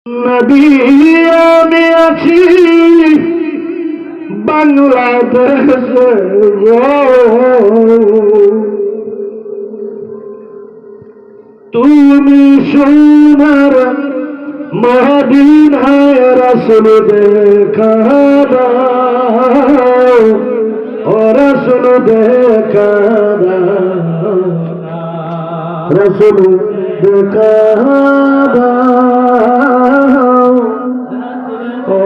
নবী আমি আছি বাংলাদেশে গো, তুমি সোনার মদিনায় রাসূল দেখা দাও, ও রাসূল দেখা দাও, রাসূল দেখা দাও, ও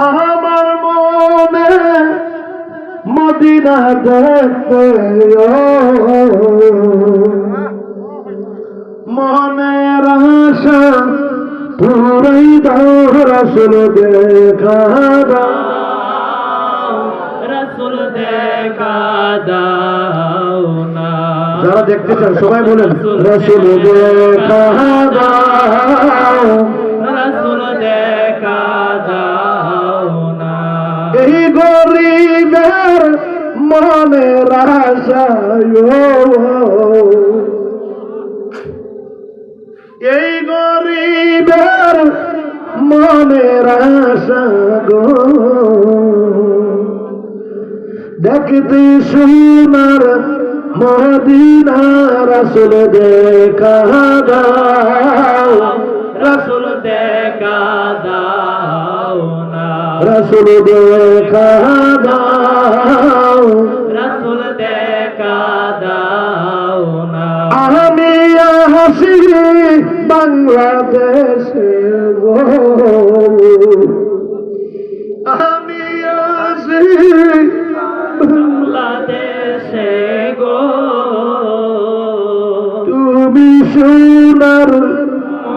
আমার মনে মদিনা দেখতে মনের আশা পুরাই দাও, রাসূল দেখা দাও, রাসূল দেখা দাও না। যারা দেখতে চান সবাই বলেন রাসূল দেখা দাও, রাসূল দেখা দাও না। এই গরিবের মনের আশা, এই গরিবের মনের আশা গো, দেখতে সোনার মদিনা রাসূল দেখা দাও, রাসূল দেখা দাও না। রাসূল দেখা দাও, রাসূল দেখা দাও না। আমি হাসি বাংলাদেশে গো, আমি হাসি বাংলাদেশে গো, তুমি সোনার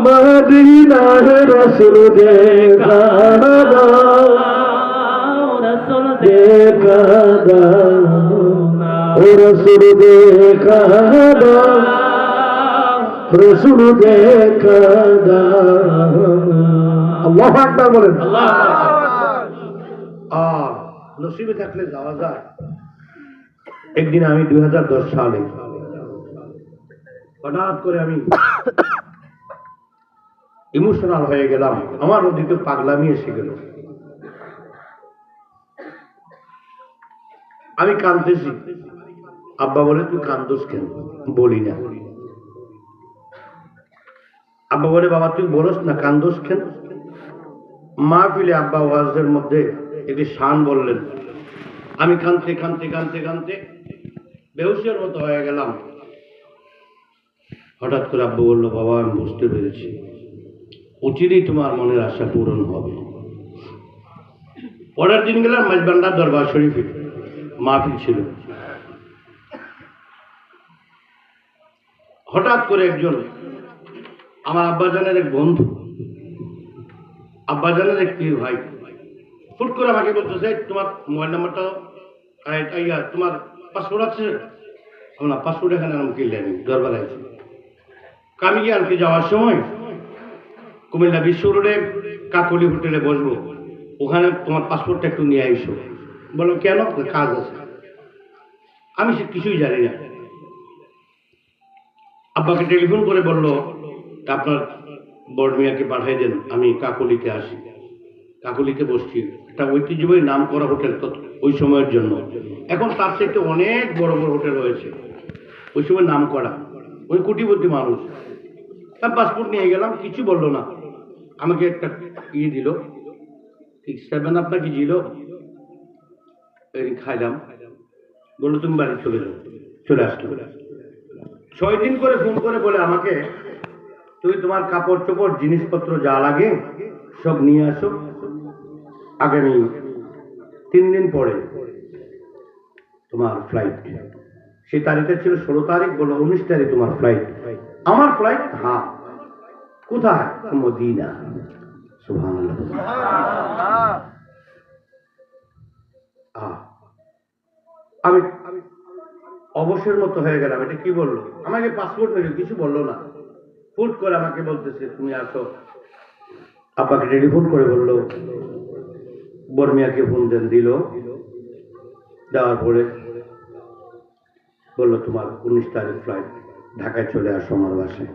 মদিনায় রাসূল দেখা দাও, রাসূল দেখা দাও, ও রাসূল দেখা দাও, রাসূল দেখা দাও। আল্লাহু আকবার বলেন। নসিবে থাকলে যাওয়া যায়। একদিন আমি 2010 সালে হঠাৎ করে আমি ইমোশনাল হয়ে গেলাম, আমার ওদিকে পাগলামি এসে গেল, আমি কাঁদতেছি। আব্বা বলে তুই কান্দোস কেন? বলি না। আব্বা বলে বাবা তুই বলস না কান্দোস কেন? মাহফিলে আব্বা ওয়াজের মধ্যে একটি শান বললেন, আমি কাঁদতে কাঁদতে কাঁদতে কাঁদতে বেহুশের মতো হয়ে গেলাম। হঠাৎ করে আব্বু বললো বাবা আমি বুঝতে পেরেছি, অচিরেই তোমার মনের আশা পূরণ হবে। পরের দিন গেলাম মাঝবান্ডার দরবার শরীফে, মাহফিল ছিল। হঠাৎ করে একজন আমার আব্বাজানের এক বন্ধু, আব্বাজানের এক প্রিয় ভাই, ফুট করে আমাকে বলতেছে তোমার মোবাইল নাম্বারটা তোমার পাসপোর্ট আছে? না পাসপোর্ট এখানে আমি কিনলে আমি দরবারে আছি। আমি গিয়ে আনতে যাওয়ার সময় কুমিল্লা বিশ্ব রোডে কাকলি হোটেলে বসবো, ওখানে তোমার পাসপোর্টটা একটু নিয়ে আইসো। বলো কেন? কাজ আছে। আমি সে কিছুই জানি না। আব্বাকে টেলিফোন করে বললো আপনার বড় মিয়াকে পাঠিয়ে দেন, আমি কাকলিতে আসি। কাকলিতে বসছি, একটা ঐতিহ্যবাহী নাম করা হোটেল তো ওই সময়ের জন্য। এখন তার থেকে অনেক বড় বড় হোটেল হয়েছে, ওই সময় নাম করা, ওই কোটিপতি মানুষ। তার পাসপোর্ট নিয়ে গেলাম, কিছু বললো না। আমাকে একটা দিল, 7 আপনাকে দিল, খাইলাম। বললো তুমি বাড়ি চলে যাও। চলে আসলো। 6 দিন করে ফোন করে বলে আমাকে তুমি তোমার কাপড় চোপড় জিনিসপত্র যা লাগে সব নিয়ে আসো, আগামী 3 দিন পরে তোমার ফ্লাইট। সেই তারিখটা ছিল 16 তারিখ, বললো 19 তারিখ তোমার ফ্লাইট। আমার ফ্লাইট? হ্যাঁ। কোথায়? মদিনা। সুবহানাল্লাহ। আমি অবসরের মতো হয়ে গেলাম, এটা কি বললো? আমাকে পাসপোর্ট নিল, কিছু বললো না। ফুট করে আমাকে বলতেছে তুমি আসো। আব্বাকে টেলিফোন করে বললো, বর্মিয়াকে ফোন দেন, দিল। দেওয়ার পরে বললো তোমার 19 তারিখ ফ্লাইট, ঢাকায় চলে আসো আমার বাসায়।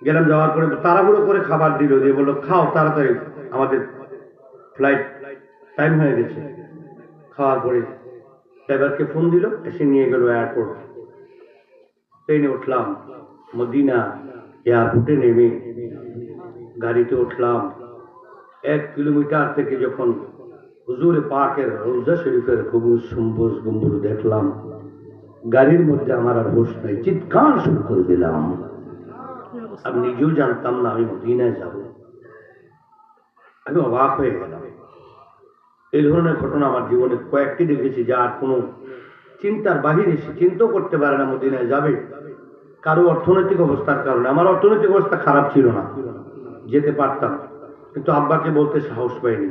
গেলাম, যাওয়ার পরে তাড়াহুড়ো করে খাবার দিল, দিয়ে বললো খাও তাড়াতাড়ি, আমাদের ফ্লাইট টাইম হয়ে গেছে। খাওয়ার পরে ড্রাইভারকে ফোন দিল, এসে নিয়ে গেল এয়ারপোর্ট। ট্রেনে উঠলাম, মদিনা এয়ারপোর্টে নেমে গাড়িতে উঠলাম। 1 কিলোমিটার থেকে যখন হুজুরে পাকের রওজা শরীফের গম্বুজ গম্বুজ দেখলাম, গাড়ির মধ্যে আমার আর হোশ নাই, চিৎকার শুরু করে দিলাম। আমি নিজেও জানতাম না আমি মদিনায় যাব। আমি অবাক হয়ে গেলাম। এই ধরনের ঘটনা আমার জীবনে কয়েকটি দেখেছি, যা আর কোনো চিন্তার বাহিরে, সে চিন্তাও করতে পারে না মদিনায় যাবে। কারো অর্থনৈতিক অবস্থার কারণে, আমার অর্থনৈতিক অবস্থা খারাপ ছিল না, যেতে পারতাম, কিন্তু আব্বাকে বলতে সাহস পাইনি।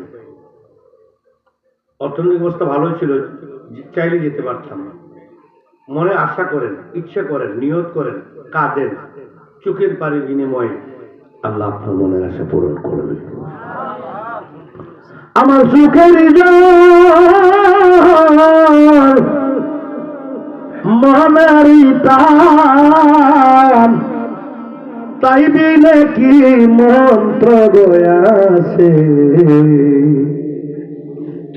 অর্থনৈতিক অবস্থা ভালোই ছিল, চাইলে যেতে পারতাম না। মনে আশা করেন, ইচ্ছা করেন, নিয়ত করেন, কাঁদেন, চোখের পানির বিনিময়ে আল্লাহ আপনার মনের আশা পূরণ করবে। আমার চোখের মনেরই টান, তাই বিলে কি মন্ত্র গয়াছে,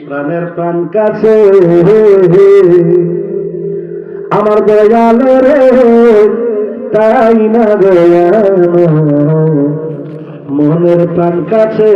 প্রাণের প্রাণ কাছে আমার দয়াল রে, তাই না গয়ানো মনের প্রাণ কাছে।